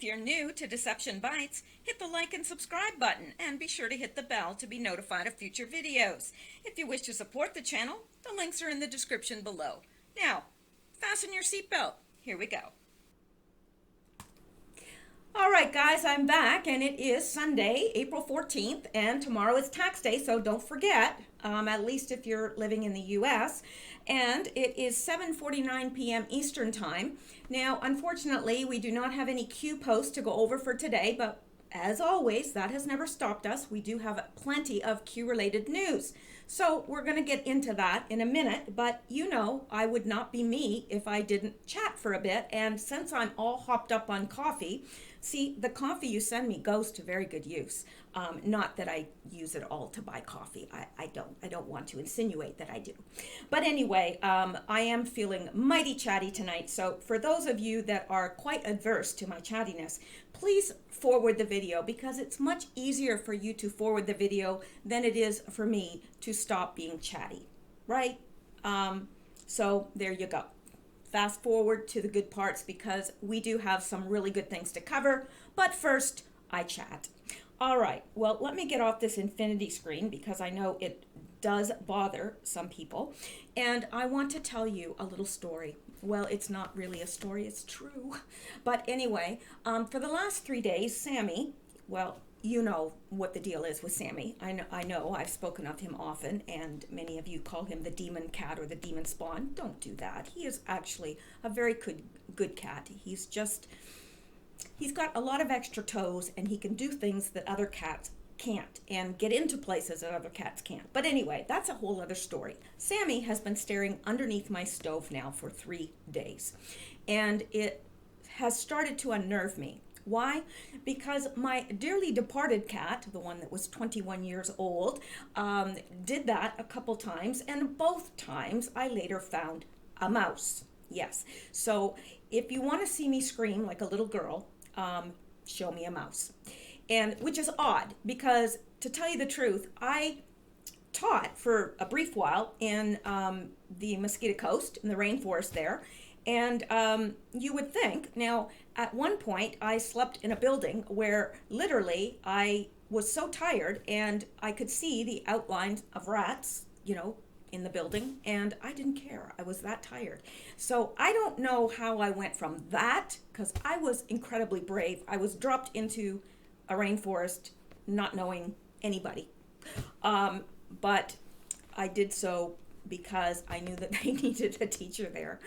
If you're new to Deception Bytes, hit the like and subscribe button and be sure to hit the bell to be notified of future videos. If you wish to support the channel, the links are in the description below. Now, fasten your seatbelt. Here we go. All right, guys, I'm back, and it is Sunday, April 14th, and tomorrow is tax day, so don't forget, at least if you're living in the U.S., and it is 7:49 p.m. Eastern Time. Now, unfortunately, we do not have any Q posts to go over for today, but as always, that has never stopped us. We do have plenty of Q-related news. So we're going to get into that in a minute, but you know I would not be me if I didn't chat for a bit, and since I'm all hopped up on coffee, see, the coffee you send me goes to very good use. Not that I use it all to buy coffee. I don't want to insinuate that I do. But anyway, I am feeling mighty chatty tonight. So for those of you that are quite adverse to my chattiness, please forward the video, because it's much easier for you to forward the video than it is for me to stop being chatty, right? So there you go. Fast forward to the good parts, because we do have some really good things to cover. But first, I chat. All right, well, let me get off this infinity screen, because I know it does bother some people. And I want to tell you a little story. Well, it's not really a story, it's true. But anyway, for the last 3 days, Sammy, well, you know what the deal is with Sammy. I know I've spoken of him often, and many of you call him the demon cat or the demon spawn. Don't do that. He is actually a very good cat. He's got a lot of extra toes, and he can do things that other cats can't, and get into places that other cats can't. But anyway, that's a whole other story. Sammy has been staring underneath my stove now for 3 days, and it has started to unnerve me. Why? Because my dearly departed cat, the one that was 21 years old, did that a couple times, and both times I later found a mouse. Yes. So if you want to see me scream like a little girl, show me a mouse. And which is odd, because to tell you the truth, I taught for a brief while in the Mosquito Coast, in the rainforest there. And you would think, now, at one point, I slept in a building where literally I was so tired and I could see the outlines of rats, in the building, and I didn't care. I was that tired. So I don't know how I went from that, because I was incredibly brave. I was dropped into a rainforest not knowing anybody. But I did so because I knew that they needed a teacher there.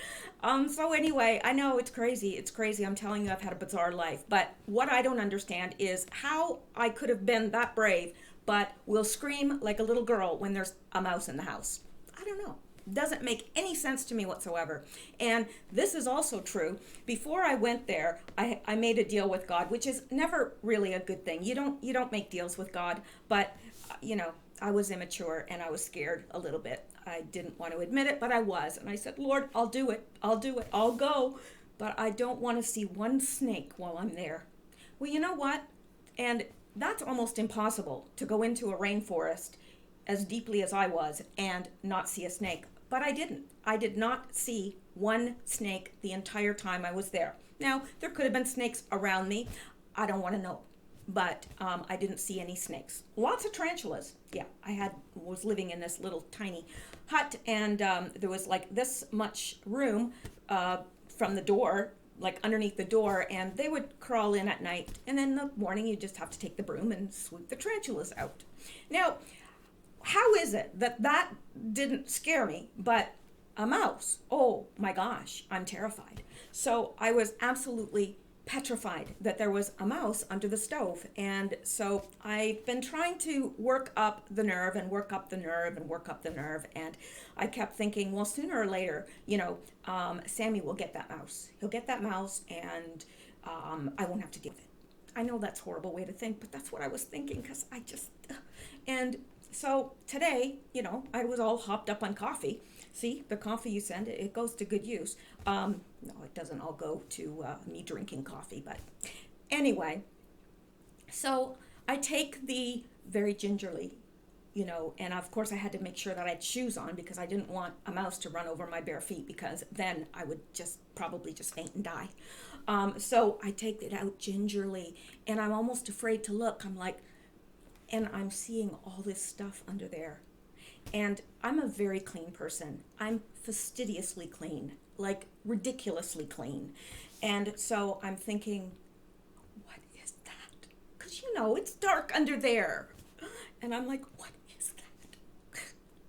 So anyway, I know it's crazy. It's crazy. I'm telling you, I've had a bizarre life. But what I don't understand is how I could have been that brave, but will scream like a little girl when there's a mouse in the house. I don't know. Doesn't make any sense to me whatsoever. And this is also true. Before I went there, I made a deal with God, which is never really a good thing. You don't make deals with God, but I was immature and I was scared a little bit. I didn't want to admit it, but I was. And I said, Lord, I'll do it. I'll go. But I don't want to see one snake while I'm there. Well, you know what? And that's almost impossible, to go into a rainforest as deeply as I was and not see a snake. But I didn't. I did not see one snake the entire time I was there. Now, there could have been snakes around me. I don't want to know. But I didn't see any snakes. Lots of tarantulas. Yeah, was living in this little tiny hut, and there was like this much room from the door, like underneath the door, and they would crawl in at night, and then in the morning you just have to take the broom and sweep the tarantulas out. Now, how is it that didn't scare me, but a mouse? Oh my gosh, I'm terrified. So I was absolutely petrified that there was a mouse under the stove. And so I've been trying to work up the nerve and work up the nerve and work up the nerve. And I kept thinking, well, sooner or later, Sammy will get that mouse. He'll get that mouse, and I won't have to deal with it. I know that's a horrible way to think, but that's what I was thinking, because and so today, I was all hopped up on coffee. See, the coffee you send, it goes to good use. No, it doesn't all go to me drinking coffee, but anyway. So I take the very gingerly and of course I had to make sure that I had shoes on because I didn't want a mouse to run over my bare feet because then I would probably just faint and die. So I take it out gingerly and I'm almost afraid to look. I'm like, and I'm seeing all this stuff under there. And I'm a very clean person. I'm fastidiously clean, like ridiculously clean. And so I'm thinking, what is that? Because it's dark under there. And I'm like, what is that?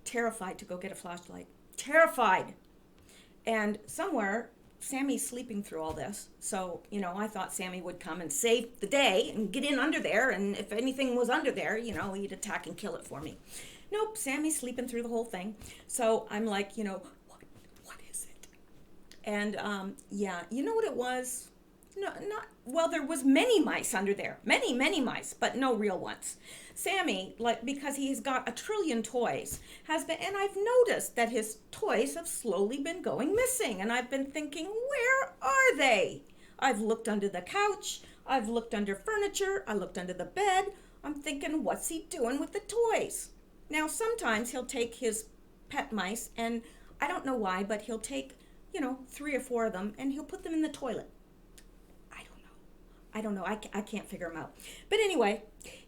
Terrified to go get a flashlight. Terrified. And somewhere, Sammy's sleeping through all this. So, I thought Sammy would come and save the day and get in under there. And if anything was under there, he'd attack and kill it for me. Nope, Sammy's sleeping through the whole thing. So I'm like, what is it? And you know what it was? No, well, there was many mice under there. Many mice, but no real ones. Sammy, because he's got a trillion toys, and I've noticed that his toys have slowly been going missing. And I've been thinking, where are they? I've looked under the couch. I've looked under furniture. I looked under the bed. I'm thinking, what's he doing with the toys? Now, sometimes he'll take his pet mice, and I don't know why, but he'll take, 3 or 4 of them, and he'll put them in the toilet. I don't know. I can't figure them out. But anyway,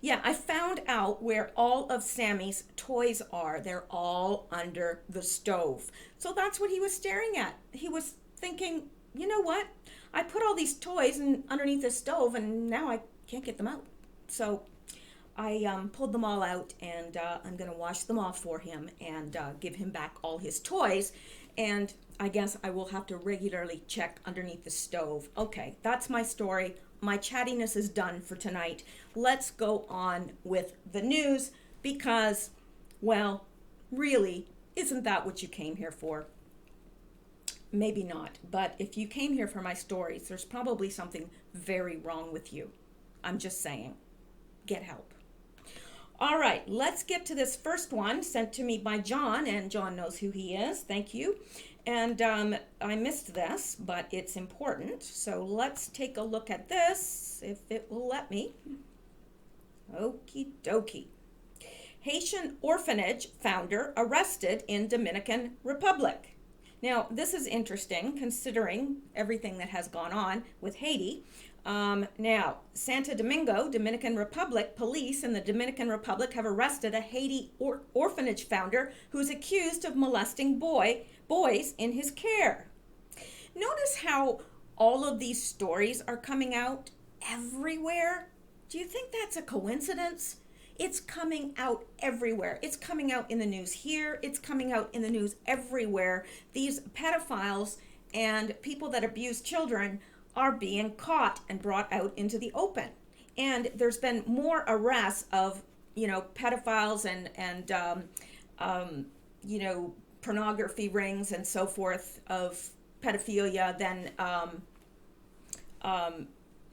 I found out where all of Sammy's toys are. They're all under the stove. So that's what he was staring at. He was thinking, you know what? I put all these toys underneath the stove, and now I can't get them out. So I pulled them all out, and I'm going to wash them off for him and give him back all his toys. And I guess I will have to regularly check underneath the stove. Okay, that's my story. My chattiness is done for tonight. Let's go on with the news because, well, really, isn't that what you came here for? Maybe not, but if you came here for my stories, there's probably something very wrong with you. I'm just saying, get help. All right, let's get to this first one sent to me by John, and John knows who he is. Thank you. And I missed this, but it's important. So let's take a look at this, if it will let me. Okie dokie. Haitian orphanage founder arrested in Dominican Republic. Now, this is interesting considering everything that has gone on with Haiti. Now, Santo Domingo, Dominican Republic, police in the Dominican Republic have arrested a Haiti orphanage founder who's accused of molesting boys in his care. Notice how all of these stories are coming out everywhere? Do you think that's a coincidence? It's coming out everywhere. It's coming out in the news here. It's coming out in the news everywhere. These pedophiles and people that abuse children are being caught and brought out into the open. And there's been more arrests of, pedophiles and pornography rings and so forth of pedophilia than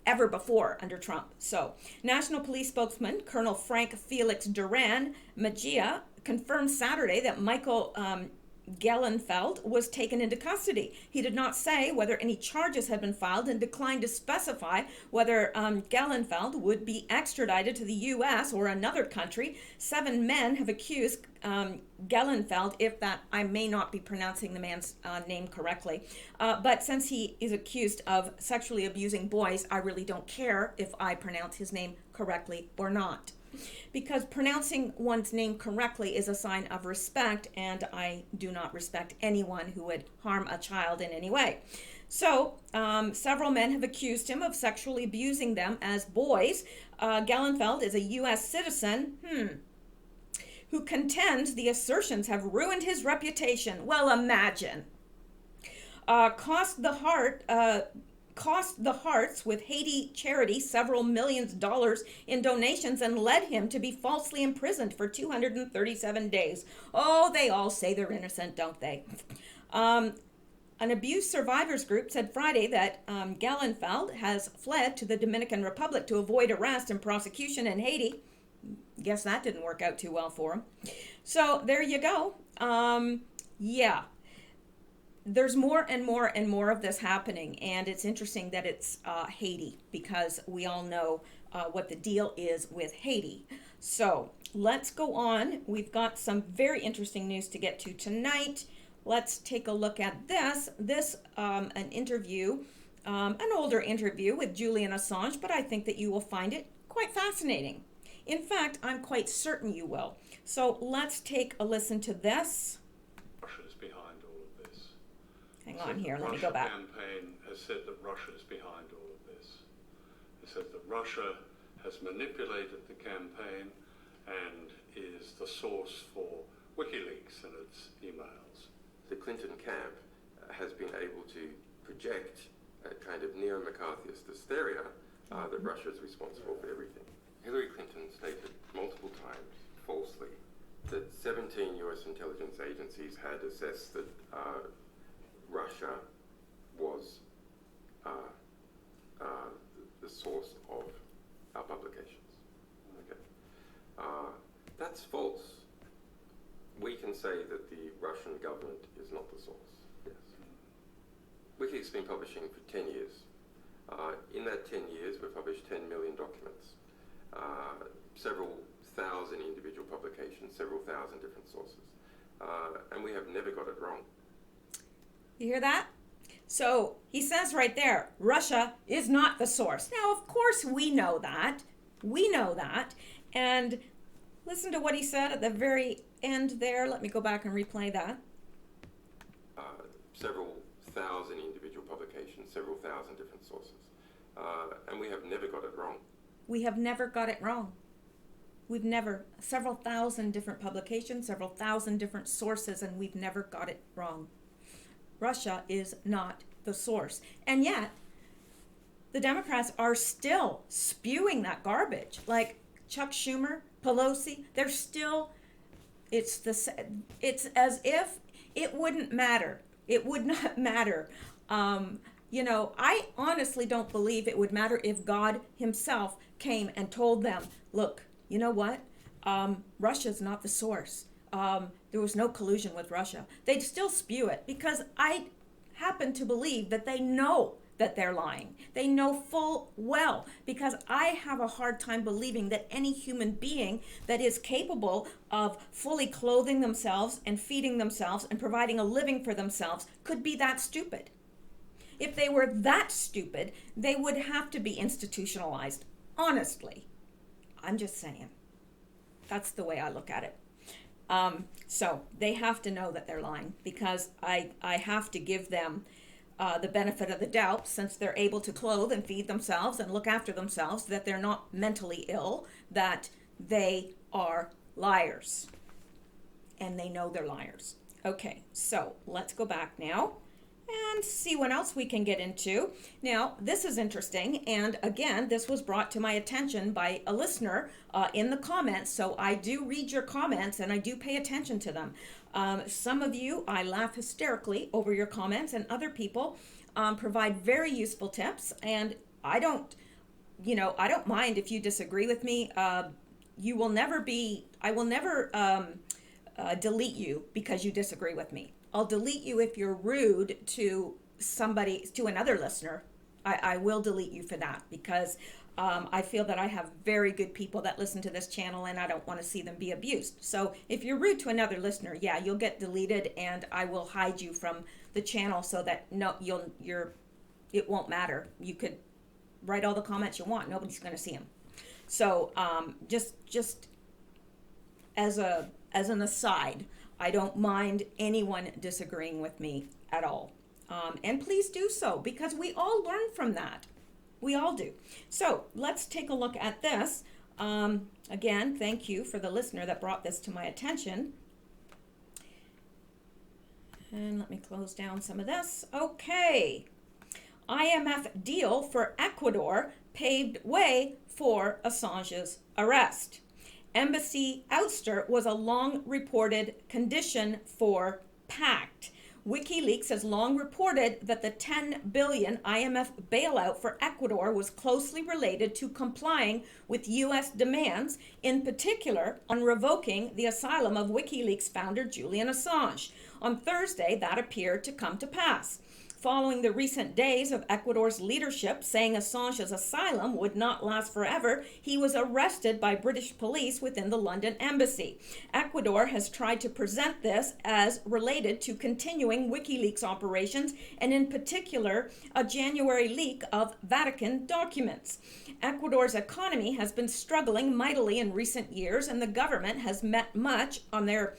ever before under Trump. So, National Police spokesman Colonel Frank Felix Duran Mejia confirmed Saturday that Michael Gellenfeld was taken into custody. He did not say whether any charges had been filed and declined to specify whether Gellenfeld would be extradited to the U.S. or another country. 7 men have accused Gellenfeld, if that I may not be pronouncing the man's name correctly, but since he is accused of sexually abusing boys, I really don't care if I pronounce his name correctly or not. Because pronouncing one's name correctly is a sign of respect, and I do not respect anyone who would harm a child in any way. So, several men have accused him of sexually abusing them as boys. Gellenfeld is a U.S. citizen, who contends the assertions have ruined his reputation. Well, imagine. Cost the Hearts with Haiti charity several millions of dollars in donations and led him to be falsely imprisoned for 237 days. Oh, they all say they're innocent, don't they? An abuse survivors group said Friday that Gellenfeld has fled to the Dominican Republic to avoid arrest and prosecution in Haiti. Guess that didn't work out too well for him. So there you go. There's more and more and more of this happening, and it's interesting that it's Haiti, because we all know what the deal is with Haiti. So let's go on. We've got some very interesting news to get to tonight. Let's take a look at this. An interview, an older interview with Julian Assange, but I think that you will find it quite fascinating. In fact, I'm quite certain you will. So let's take a listen to this. Russia is behind all of this. Hang on here, let me go back. The Russia campaign has said that Russia is behind all of this. It said that Russia has manipulated the campaign and is the source for WikiLeaks and its emails. The Clinton camp has been able to project a kind of neo-McCarthyist hysteria that Russia is responsible for everything. Hillary Clinton stated multiple times, falsely, that 17 US intelligence agencies had assessed that Russia was the source of our publications. Okay. That's false. We can say that the Russian government is not the source. Yes. WikiLeaks has been publishing for 10 years. In that 10 years, we've published 10 million documents, several thousand individual publications, several thousand different sources, and we have never got it wrong. You hear that? So he says right there, Russia is not the source. Now, of course, we know that. We know that. And listen to what he said at the very end there. Let me go back and replay that. Several thousand individual publications, several thousand different sources, and we have never got it wrong. We have never got it wrong. We've never, several thousand different publications, several thousand different sources, and we've never got it wrong. Russia is not the source. And yet, the Democrats are still spewing that garbage. Like Chuck Schumer, Pelosi, they're still, it's as if it wouldn't matter. It would not matter. I honestly don't believe it would matter if God himself came and told them, look, you know what? Russia's not the source. There was no collusion with Russia. They'd still spew it because I happen to believe that they know that they're lying. They know full well, because I have a hard time believing that any human being that is capable of fully clothing themselves and feeding themselves and providing a living for themselves could be that stupid. If they were that stupid, they would have to be institutionalized. Honestly, I'm just saying. That's the way I look at it. So they have to know that they're lying, because I have to give them the benefit of the doubt, since they're able to clothe and feed themselves and look after themselves, that they're not mentally ill, that they are liars. And they know they're liars. Okay, so let's go back now and see what else we can get into. Now, this is interesting, and again, this was brought to my attention by a listener in the comments, so I do read your comments and I do pay attention to them. Some of you, I laugh hysterically over your comments, and other people provide very useful tips, and I don't mind if you disagree with me. I will never delete you because you disagree with me. I'll delete you if you're rude to another listener. I will delete you for that, because I feel that I have very good people that listen to this channel, and I don't want to see them be abused. So if you're rude to another listener, yeah, you'll get deleted, and I will hide you from the channel so that it won't matter. You could write all the comments you want. Nobody's going to see them. So just as an aside, I don't mind anyone disagreeing with me at all. And please do so, because we all learn from that. We all do. So let's take a look at this. Again, thank you for the listener that brought this to my attention. And let me close down some of this. Okay. IMF deal for Ecuador paved way for Assange's arrest. Embassy ouster was a long-reported condition for pact. WikiLeaks has long reported that the $10 billion IMF bailout for Ecuador was closely related to complying with U.S. demands, in particular on revoking the asylum of WikiLeaks founder Julian Assange. On Thursday, that appeared to come to pass. following the recent days of Ecuador's leadership saying Assange's asylum would not last forever, he was arrested by British police within the London embassy. Ecuador has tried to present this as related to continuing WikiLeaks operations, and in particular, a January leak of Vatican documents. Ecuador's economy has been struggling mightily in recent years, and the government has bet much on their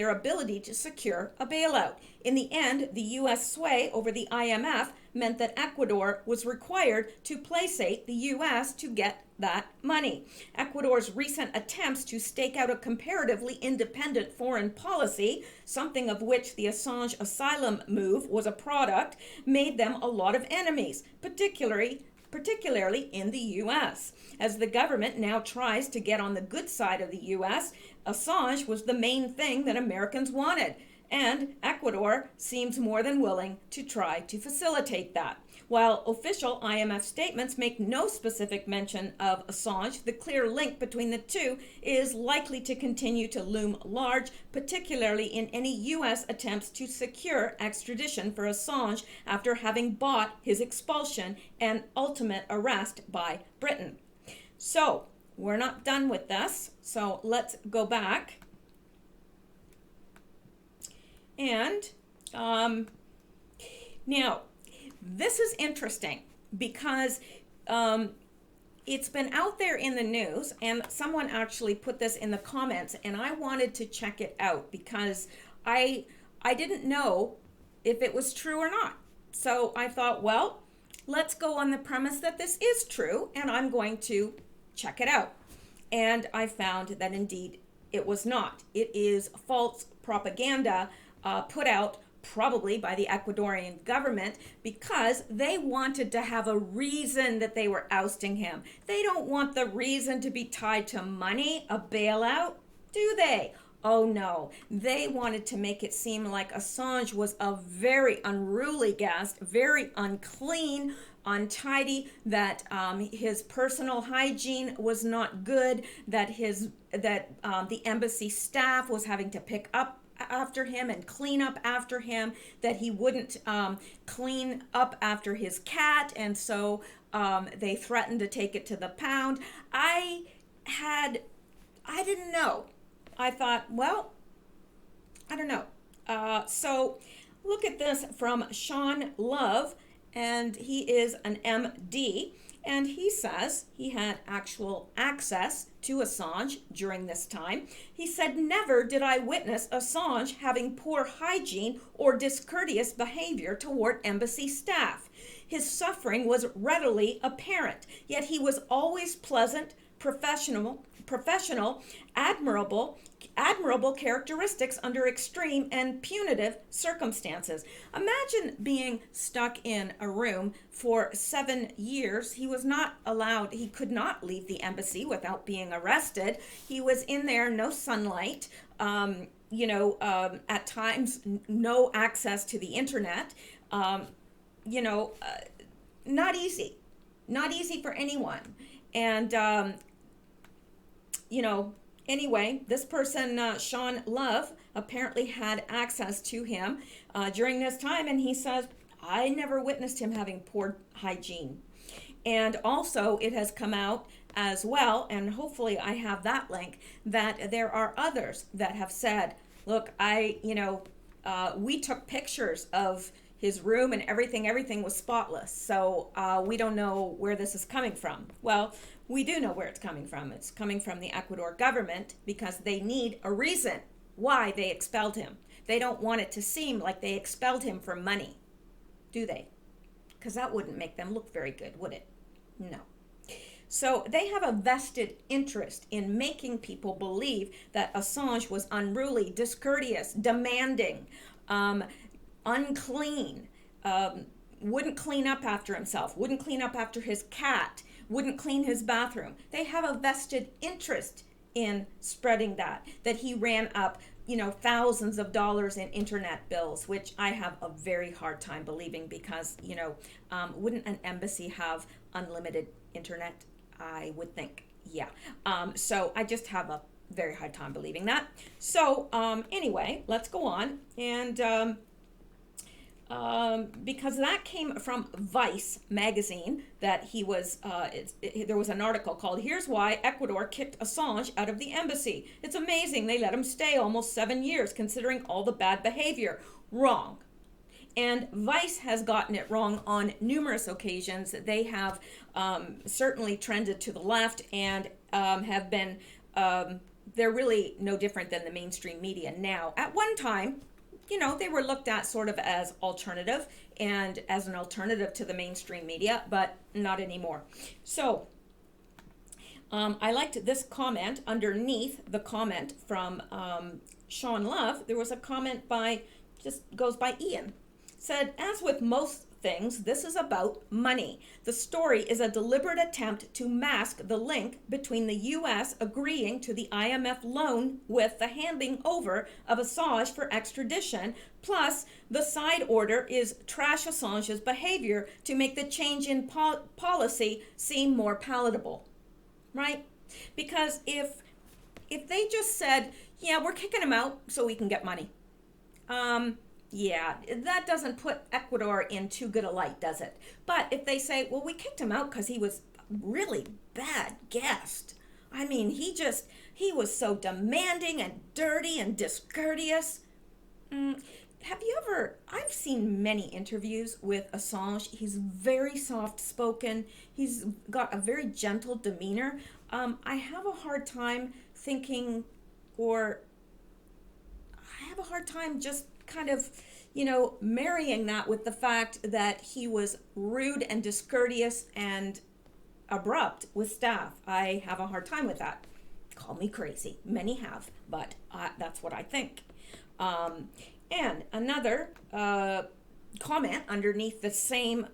ability to secure a bailout. In the end, the U.S. sway over the IMF meant that Ecuador was required to placate the U.S. to get that money. Ecuador's recent attempts to stake out a comparatively independent foreign policy, something of which the Assange asylum move was a product, made them a lot of enemies, particularly in the U.S. As the government now tries to get on the good side of the U.S., Assange was the main thing that Americans wanted, and Ecuador seems more than willing to try to facilitate that. While official IMF statements make no specific mention of Assange, the clear link between the two is likely to continue to loom large, particularly in any U.S. attempts to secure extradition for Assange after having bought his expulsion and ultimate arrest by Britain. So, we're not done with this, so let's go back. And now, this is interesting because it's been out there in the news, and someone actually put this in the comments, and I wanted to check it out because I didn't know if it was true or not. So I thought, well, let's go on the premise that this is true, and I'm going to check it out. And I found that indeed it was not. It is false propaganda put out probably by the Ecuadorian government because they wanted to have a reason that they were ousting him. They don't want the reason to be tied to money, a bailout, do they? Oh no, they wanted to make it seem like Assange was a very unruly guest, very unclean, untidy, that his personal hygiene was not good, that the embassy staff was having to pick up after him and clean up after him, that he wouldn't clean up after his cat, and so they threatened to take it to the pound. I didn't know. I thought, well, I don't know. So look at this from Sean Love, and he is an MD, and he says he had actual access to Assange during this time. He said, "Never did I witness Assange having poor hygiene or discourteous behavior toward embassy staff. His suffering was readily apparent, yet he was always pleasant, professional, admirable characteristics under extreme and punitive circumstances." Imagine being stuck in a room for 7 years. He was not allowed, he could not leave the embassy without being arrested. He was in there, no sunlight, at times no access to the internet, not easy for anyone. And, anyway, this person, Sean Love, apparently had access to him during this time, and he says, I never witnessed him having poor hygiene. And also, it has come out as well, and hopefully I have that link, that there are others that have said, look, we took pictures of his room and everything was spotless. So we don't know where this is coming from. Well, we do know where it's coming from. It's coming from the Ecuador government because they need a reason why they expelled him. They don't want it to seem like they expelled him for money, do they? Because that wouldn't make them look very good, would it? No. So they have a vested interest in making people believe that Assange was unruly, discourteous, demanding, unclean, wouldn't clean up after himself, wouldn't clean up after his cat, wouldn't clean his bathroom. They have a vested interest in spreading that he ran up, thousands of dollars in internet bills, which I have a very hard time believing because, wouldn't an embassy have unlimited internet? I would think, yeah. So I just have a very hard time believing that. So anyway, let's go on. And because that came from Vice magazine, that he was, there was an article called "Here's Why Ecuador Kicked Assange Out of the Embassy. It's amazing they let him stay almost 7 years considering all the bad behavior." Wrong. And Vice has gotten it wrong on numerous occasions. They have certainly trended to the left and have been, they're really no different than the mainstream media now. At one time, you know, they were looked at sort of as alternative and as an alternative to the mainstream media, but not anymore. So I liked this comment underneath the comment from Sean Love. There was a comment by, just goes by Ian. Said, "As with most things, this is about money. The story is a deliberate attempt to mask the link between the U.S. agreeing to the IMF loan with the handing over of Assange for extradition, plus the side order is trash Assange's behavior to make the change in policy seem more palatable." Right? Because if they just said, "Yeah, we're kicking him out so we can get money," yeah, that doesn't put Ecuador in too good a light, does it? But if they say, "Well, we kicked him out because he was a really bad guest. I mean, he was so demanding and dirty and discourteous." Have you ever, I've seen many interviews with Assange. He's very soft-spoken. He's got a very gentle demeanor. I have a hard time thinking, or I have a hard time just kind of, you know, marrying that with the fact that he was rude and discourteous and abrupt with staff. I have a hard time with that. Call me crazy. Many have, but that's what I think. And another comment underneath the same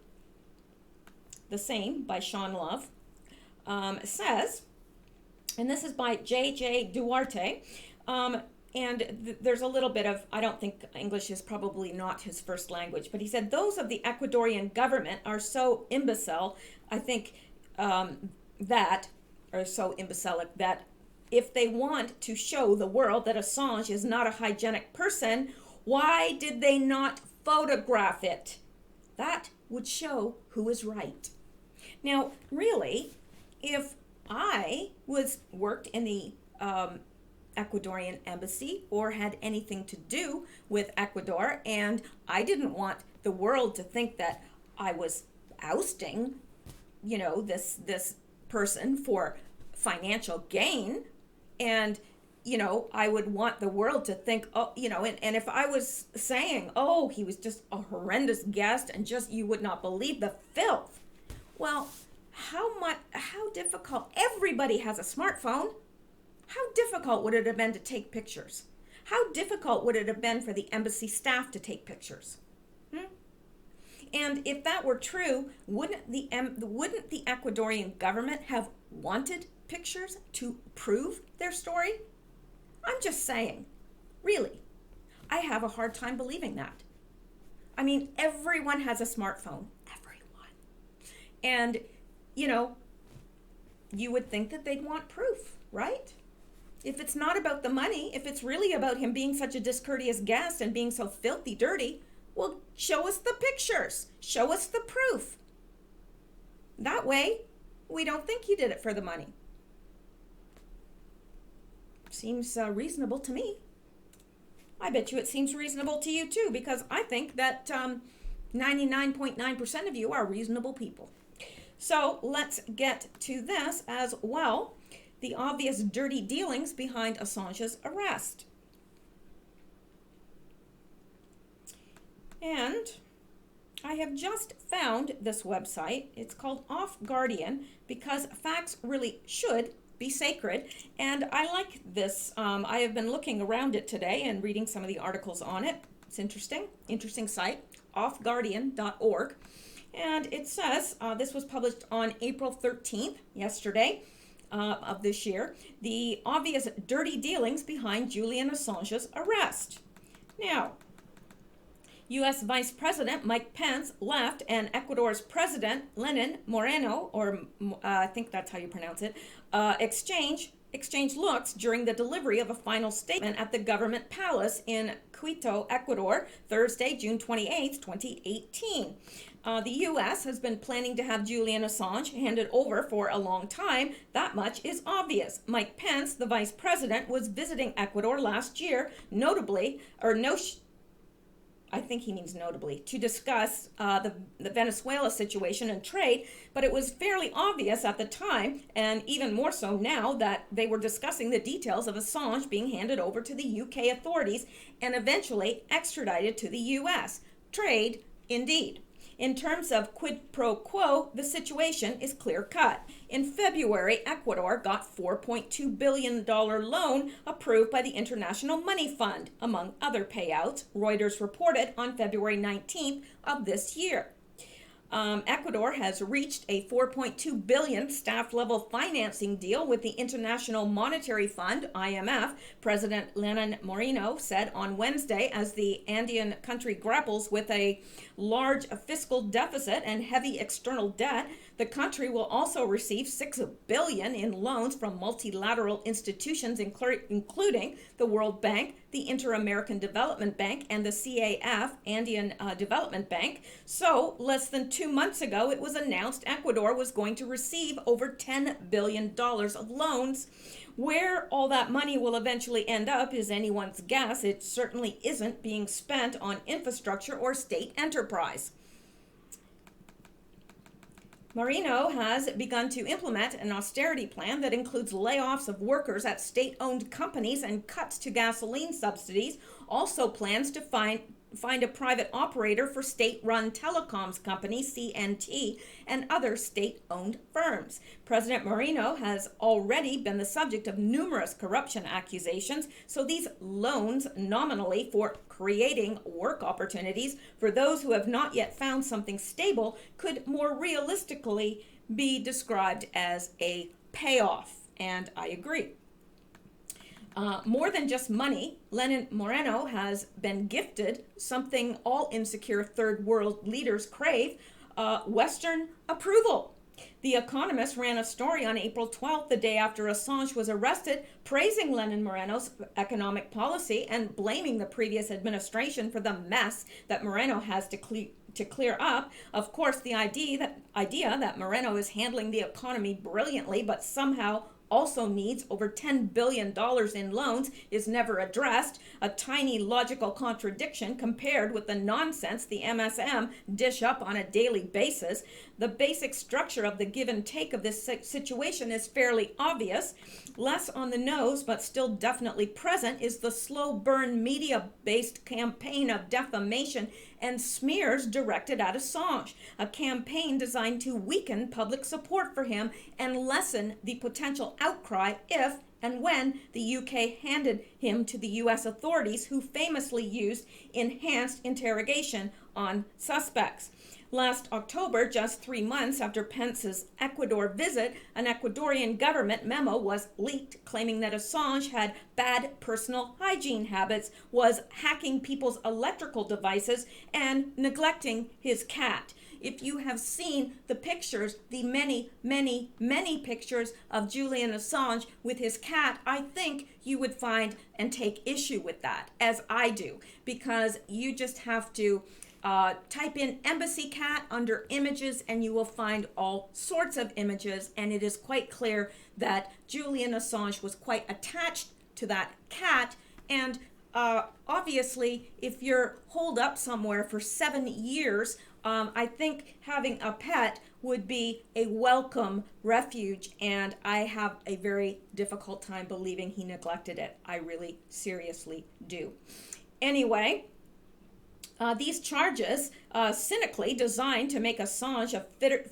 by Sean Love says, and this is by J.J. Duarte, and there's a little bit of, I don't think English is probably not his first language, but he said, "Those of the Ecuadorian government are so imbecile, I think that if they want to show the world that Assange is not a hygienic person, why did they not photograph it? That would show who is right." Now, really, if I worked in the Ecuadorian embassy or had anything to do with Ecuador, and I didn't want the world to think that I was ousting, you know, this person for financial gain, and you know, I would want the world to think, oh, you know, and if I was saying, "Oh, he was just a horrendous guest and just, you would not believe the filth," well, how difficult, everybody has a smartphone. How difficult would it have been to take pictures? How difficult would it have been for the embassy staff to take pictures? And if that were true, wouldn't the Ecuadorian government have wanted pictures to prove their story? I'm just saying, really, I have a hard time believing that. I mean, everyone has a smartphone, everyone. And, you know, you would think that they'd want proof, right? If it's not about the money, if it's really about him being such a discourteous guest and being so filthy dirty, well, show us the pictures. Show us the proof. That way, we don't think you did it for the money. Seems reasonable to me. I bet you it seems reasonable to you too, because I think that 99.9% of you are reasonable people. So let's get to this as well. The obvious dirty dealings behind Assange's arrest. And I have just found this website. It's called Off Guardian, because facts really should be sacred. And I like this. I have been looking around it today and reading some of the articles on it. It's interesting site, offguardian.org. And it says, this was published on April 13th, yesterday, of this year, the obvious dirty dealings behind Julian Assange's arrest. Now, U.S. Vice President Mike Pence left, and Ecuador's President Lenin Moreno, or I think that's how you pronounce it, exchange exchanged looks during the delivery of a final statement at the government palace in Quito, Ecuador, Thursday, June 28, 2018. The U.S. has been planning to have Julian Assange handed over for a long time. That much is obvious. Mike Pence, the vice president, was visiting Ecuador last year, I think he means notably, to discuss the Venezuela situation and trade, but it was fairly obvious at the time, and even more so now, that they were discussing the details of Assange being handed over to the UK authorities and eventually extradited to the US. Trade, indeed. In terms of quid pro quo, the situation is clear-cut. In February, Ecuador got $4.2 billion loan approved by the International Money Fund, among other payouts, Reuters reported on February 19th of this year. Ecuador has reached a $4.2 billion staff-level financing deal with the International Monetary Fund, IMF, President Lenin Moreno said on Wednesday as the Andean country grapples with a large fiscal deficit and heavy external debt. The country will also receive $6 billion in loans from multilateral institutions, including the World Bank, the Inter-American Development Bank, and the CAF, Andean Development Bank. So, less than 2 months ago, it was announced Ecuador was going to receive over $10 billion of loans. Where all that money will eventually end up is anyone's guess. It certainly isn't being spent on infrastructure or state enterprise. Moreno has begun to implement an austerity plan that includes layoffs of workers at state-owned companies and cuts to gasoline subsidies, also plans to find a private operator for state-run telecoms company CNT and other state-owned firms. President Moreno has already been the subject of numerous corruption accusations, so these loans nominally for creating work opportunities for those who have not yet found something stable could more realistically be described as a payoff, and I agree. More than just money, Lenin Moreno has been gifted something all insecure third world leaders crave, Western approval. The Economist ran a story on April 12th, the day after Assange was arrested, praising Lenin Moreno's economic policy and blaming the previous administration for the mess that Moreno has to clear up. Of course, the idea that Moreno is handling the economy brilliantly, but somehow also needs over $10 billion in loans is never addressed, a tiny logical contradiction compared with the nonsense the MSM dish up on a daily basis. The basic structure of the give and take of this situation is fairly obvious. Less on the nose, but still definitely present, is the slow burn media-based campaign of defamation and smears directed at Assange, a campaign designed to weaken public support for him and lessen the potential outcry if and when the UK handed him to the US authorities, who famously used enhanced interrogation on suspects. Last October, just 3 months after Pence's Ecuador visit, an Ecuadorian government memo was leaked claiming that Assange had bad personal hygiene habits, was hacking people's electrical devices, and neglecting his cat. If you have seen the pictures, the many, many, many pictures of Julian Assange with his cat, I think you would find and take issue with that, as I do, because you just have to type in embassy cat under images and you will find all sorts of images, and it is quite clear that Julian Assange was quite attached to that cat. And obviously, if you're holed up somewhere for 7 years, I think having a pet would be a welcome refuge, and I have a very difficult time believing he neglected it. I really seriously do. Anyway, these charges, cynically designed to make Assange a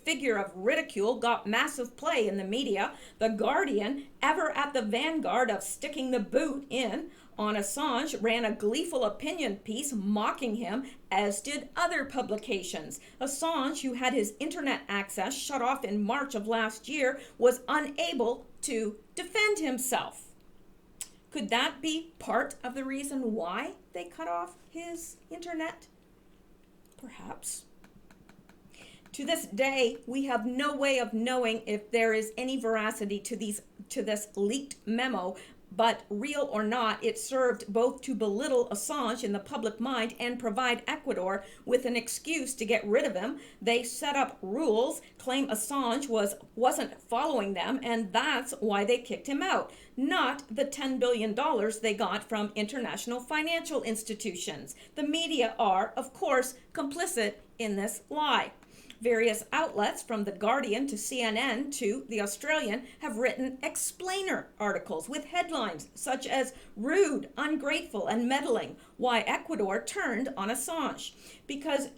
figure of ridicule, got massive play in the media. The Guardian, ever at the vanguard of sticking the boot in on Assange, ran a gleeful opinion piece mocking him, as did other publications. Assange, who had his internet access shut off in March of last year, was unable to defend himself. Could that be part of the reason why they cut off his internet? Perhaps. To this day, we have no way of knowing if there is any veracity to these to this leaked memo, but real or not, it served both to belittle Assange in the public mind and provide Ecuador with an excuse to get rid of him. They set up rules, claim Assange wasn't following them, and that's why they kicked him out, not the $10 billion they got from international financial institutions. The media are, of course, complicit in this lie. Various outlets, from The Guardian to CNN to The Australian, have written explainer articles with headlines such as "Rude, Ungrateful, and Meddling, Why Ecuador Turned on Assange." Because,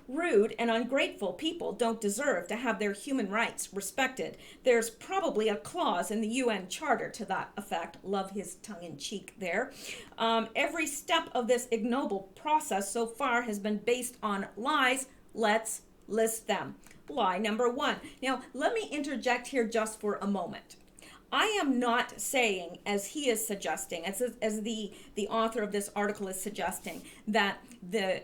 rude and ungrateful people don't deserve to have their human rights respected. There's probably a clause in the UN Charter to that effect. Love his tongue-in-cheek there. Every step of this ignoble process so far has been based on lies. Let's list them. Lie number 1. Now, let me interject here just for a moment. I am not saying, as he is suggesting, as the author of this article is suggesting, that the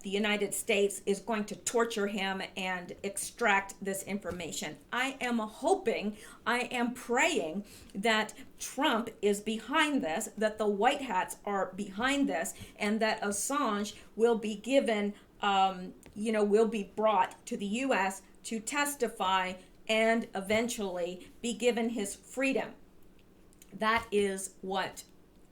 United States is going to torture him and extract this information. I am hoping, I am praying that Trump is behind this, that the White Hats are behind this, and that Assange will be given will be brought to the U.S. to testify and eventually be given his freedom. That is what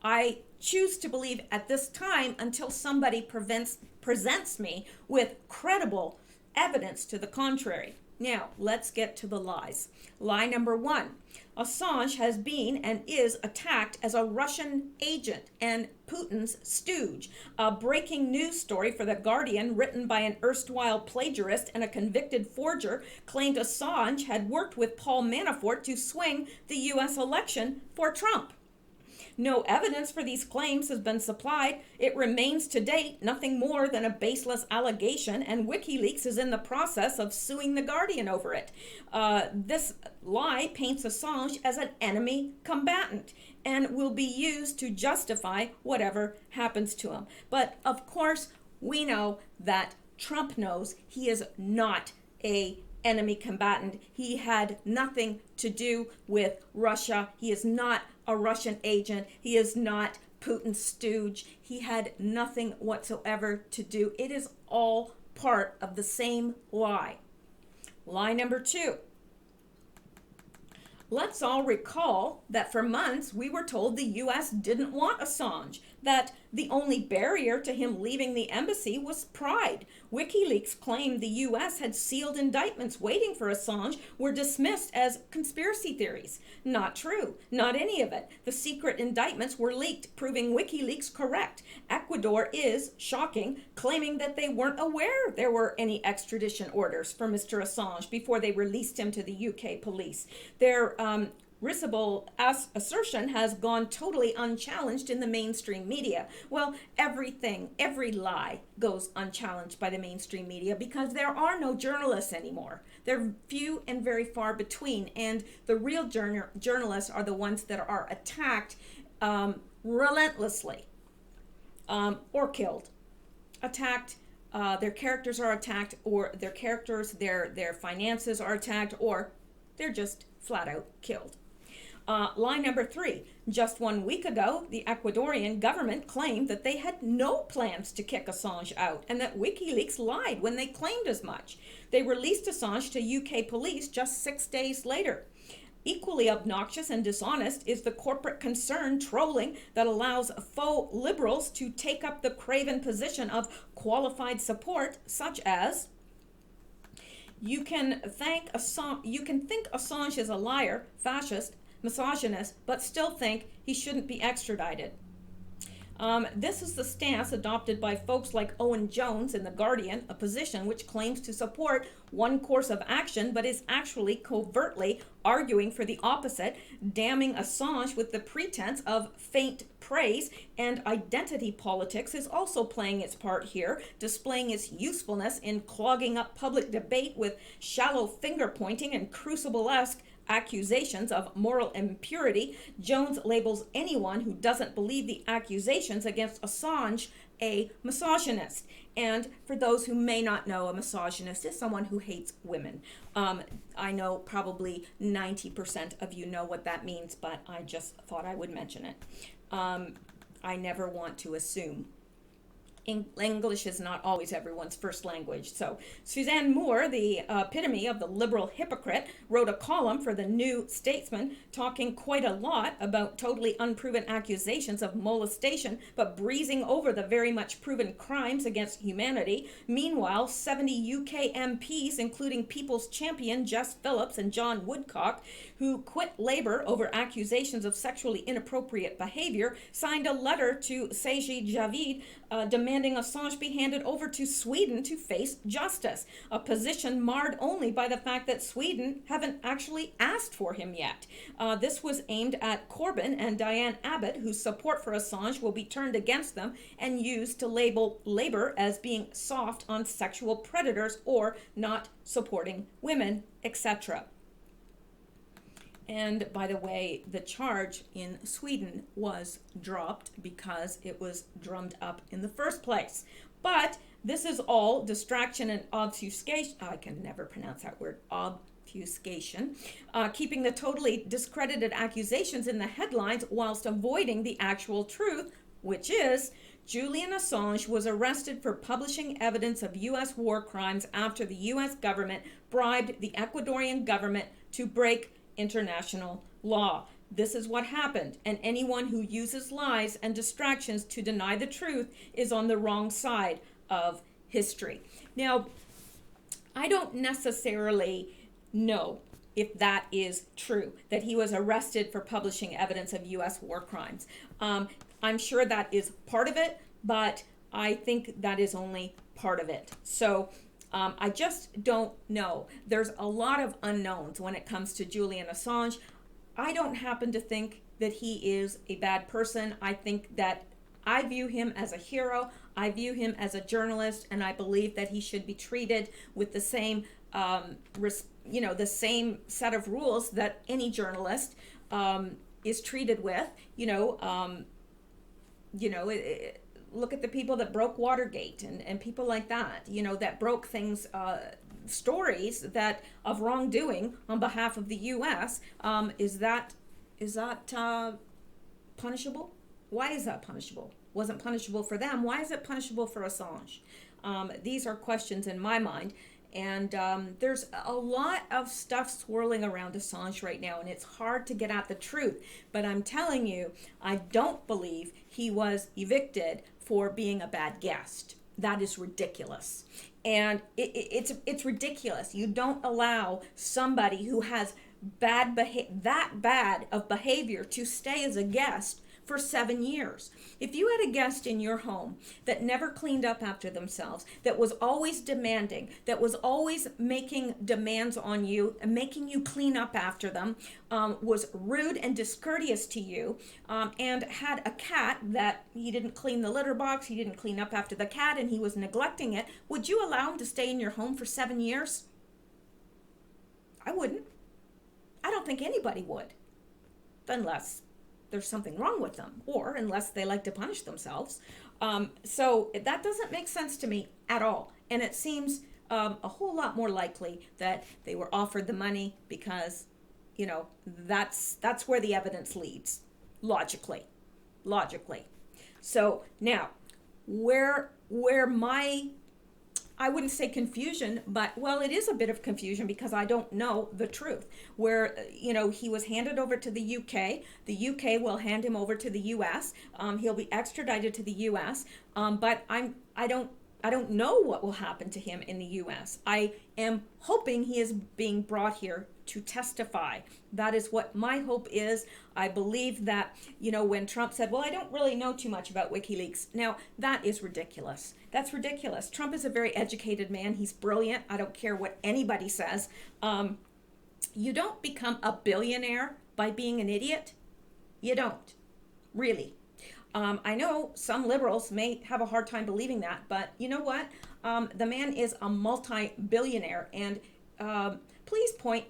I choose to believe at this time, until somebody presents me with credible evidence to the contrary. Now, let's get to the lies. Lie number 1. Assange has been and is attacked as a Russian agent and Putin's stooge. A breaking news story for The Guardian, written by an erstwhile plagiarist and a convicted forger, claimed Assange had worked with Paul Manafort to swing the U.S. election for Trump. No evidence for these claims has been supplied. It remains to date nothing more than a baseless allegation, and WikiLeaks is in the process of suing The Guardian over it. This lie paints Assange as an enemy combatant and will be used to justify whatever happens to him. But of course, we know that Trump knows he is not an enemy combatant. He had nothing to do with Russia. He is not a Russian agent. He is not Putin's stooge. He had nothing whatsoever to do. It is all part of the same lie. Lie number 2. Let's all recall that for months we were told the U.S. didn't want Assange, that the only barrier to him leaving the embassy was pride. WikiLeaks claimed the U.S. had sealed indictments waiting for Assange were dismissed as conspiracy theories. Not true. Not any of it. The secret indictments were leaked, proving WikiLeaks correct. Ecuador is, shocking, claiming that they weren't aware there were any extradition orders for Mr. Assange before they released him to the UK police. Their risible assertion has gone totally unchallenged in the mainstream media. Well, every lie goes unchallenged by the mainstream media because there are no journalists anymore. They're few and very far between, and the real journalists are the ones that are attacked relentlessly or killed. Attacked, their characters are attacked, or their finances are attacked, or they're just flat out killed. Lie number 3. Just 1 week ago, the Ecuadorian government claimed that they had no plans to kick Assange out, and that WikiLeaks lied when they claimed as much. They released Assange to UK police just 6 days later. Equally obnoxious and dishonest is the corporate concern trolling that allows faux liberals to take up the craven position of qualified support, such as: you can think Assange is a liar, fascist, misogynist, but still think he shouldn't be extradited. This is the stance adopted by folks like Owen Jones in The Guardian, a position which claims to support one course of action but is actually covertly arguing for the opposite, damning Assange with the pretense of faint praise, and identity politics is also playing its part here, displaying its usefulness in clogging up public debate with shallow finger-pointing and crucible-esque accusations of moral impurity. Jones labels anyone who doesn't believe the accusations against Assange a misogynist. And for those who may not know, a misogynist is someone who hates women. I know probably 90% of you know what that means, but I just thought I would mention it. I never want to assume. English is not always everyone's first language. So Suzanne Moore, the epitome of the liberal hypocrite, wrote a column for the New Statesman talking quite a lot about totally unproven accusations of molestation, but breezing over the very much proven crimes against humanity. Meanwhile, 70 UK MPs, including People's Champion Jess Phillips and John Woodcock, who quit Labour over accusations of sexually inappropriate behavior, signed a letter to Sajid Javid demanding Assange be handed over to Sweden to face justice, a position marred only by the fact that Sweden haven't actually asked for him yet. This was aimed at Corbyn and Diane Abbott, whose support for Assange will be turned against them and used to label Labour as being soft on sexual predators or not supporting women, etc. And by the way, the charge in Sweden was dropped because it was drummed up in the first place. But this is all distraction and obfuscation. I can never pronounce that word, obfuscation. Keeping the totally discredited accusations in the headlines whilst avoiding the actual truth, which is Julian Assange was arrested for publishing evidence of U.S. war crimes after the U.S. government bribed the Ecuadorian government to break international law. This is what happened, and anyone who uses lies and distractions to deny the truth is on the wrong side of history. Now, I don't necessarily know if that is true, that he was arrested for publishing evidence of U.S. war crimes. I'm sure that is part of it, but I think that is only part of it. So I just don't know. There's a lot of unknowns when it comes to Julian Assange. I don't happen to think that he is a bad person. I think that I view him as a hero. I view him as a journalist, and I believe that he should be treated with the same, the same set of rules that any journalist is treated with. Look at the people that broke Watergate and people like that, that broke things, stories that of wrongdoing on behalf of the U.S. Is that punishable? Why is that punishable? Wasn't punishable for them. Why is it punishable for Assange? These are questions in my mind. And there's a lot of stuff swirling around Assange right now, and it's hard to get at the truth. But I'm telling you, I don't believe he was evicted for being a bad guest. That is ridiculous. And it's ridiculous. You don't allow somebody who has that bad of behavior to stay as a guest for 7 years. If you had a guest in your home that never cleaned up after themselves, that was always demanding, that was always making demands on you and making you clean up after them, was rude and discourteous to you, and had a cat that he didn't clean the litter box, he didn't clean up after the cat, and he was neglecting it, would you allow him to stay in your home for 7 years? I wouldn't. I don't think anybody would, unless there's something wrong with them, or unless they like to punish themselves. So that doesn't make sense to me at all. And it seems a whole lot more likely that they were offered the money because, that's where the evidence leads, logically. So now, where my, I wouldn't say confusion, but, well, it is a bit of confusion because I don't know the truth. Where, he was handed over to the UK. The UK will hand him over to the US. He'll be extradited to the US. But I don't know what will happen to him in the US. I am hoping he is being brought here to testify. That is what my hope is. I believe that, when Trump said, well, I don't really know too much about WikiLeaks. Now, that is ridiculous. That's ridiculous. Trump is a very educated man. He's brilliant. I don't care what anybody says. You don't become a billionaire by being an idiot. You don't. Really. I know some liberals may have a hard time believing that, but you know what? The man is a multi-billionaire, and please point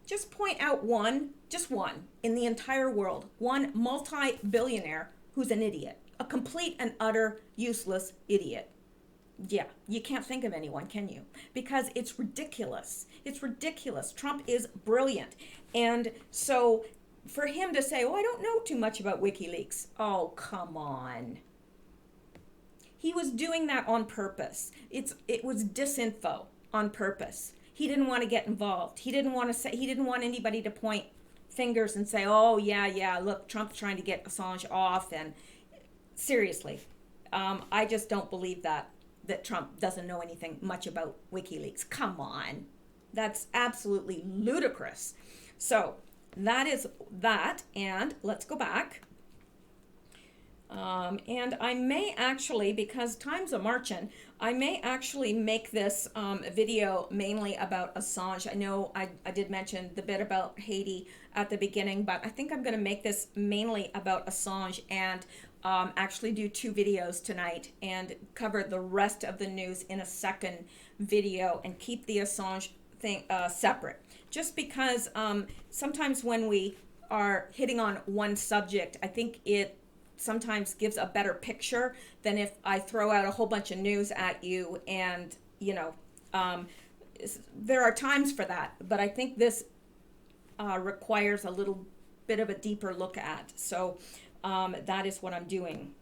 just point out one, just one, in the entire world, one multi-billionaire who's an idiot, a complete and utter useless idiot. Yeah, you can't think of anyone, can you? Because it's ridiculous. It's ridiculous. Trump is brilliant. And so for him to say, oh, I don't know too much about WikiLeaks. Oh, come on. He was doing that on purpose. It was disinfo on purpose. He didn't want to get involved. He didn't want anybody to point fingers and say, oh, yeah, look, Trump's trying to get Assange off. And seriously, I just don't believe that Trump doesn't know anything much about WikiLeaks. Come on. That's absolutely ludicrous. So that is that. And let's go back. And I may actually, because time's a marching, I may actually make this video mainly about Assange. I know I did mention the bit about Haiti at the beginning, but I think I'm going to make this mainly about Assange and actually do 2 videos tonight and cover the rest of the news in a second video and keep the Assange thing separate. Just because sometimes when we are hitting on one subject, I think it sometimes gives a better picture than if I throw out a whole bunch of news at you. And, you know, there are times for that, but I think this requires a little bit of a deeper look at. So that is what I'm doing.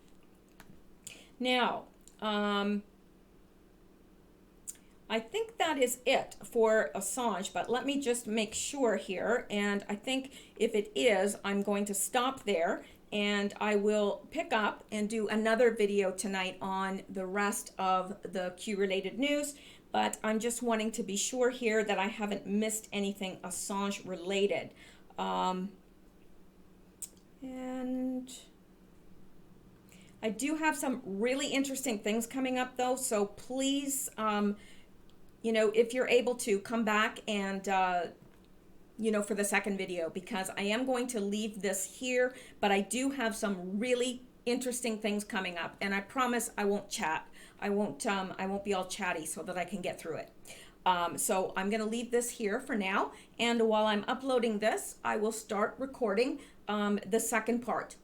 Now, I think that is it for Assange, but let me just make sure here. And I think if it is, I'm going to stop there. And I will pick up and do another video tonight on the rest of the Q-related news. But I'm just wanting to be sure here that I haven't missed anything Assange related. And I do have some really interesting things coming up though. So please, you know, if you're able to come back and you know, for the second video, because I am going to leave this here, but I do have some really interesting things coming up, and I promise I won't chat. I won't be all chatty so that I can get through it. So I'm going to leave this here for now, and while I'm uploading this, I will start recording the second part.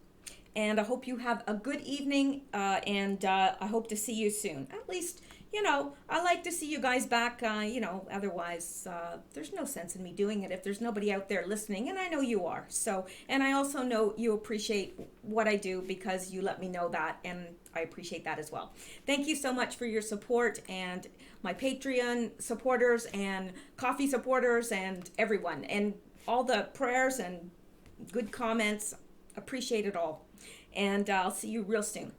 And I hope you have a good evening, and I hope to see you soon. At least, you know, I like to see you guys back, you know, otherwise there's no sense in me doing it if there's nobody out there listening, and I know you are. So, and I also know you appreciate what I do because you let me know that, and I appreciate that as well. Thank you so much for your support, and my Patreon supporters and coffee supporters and everyone, and all the prayers and good comments. Appreciate it all. And I'll see you real soon.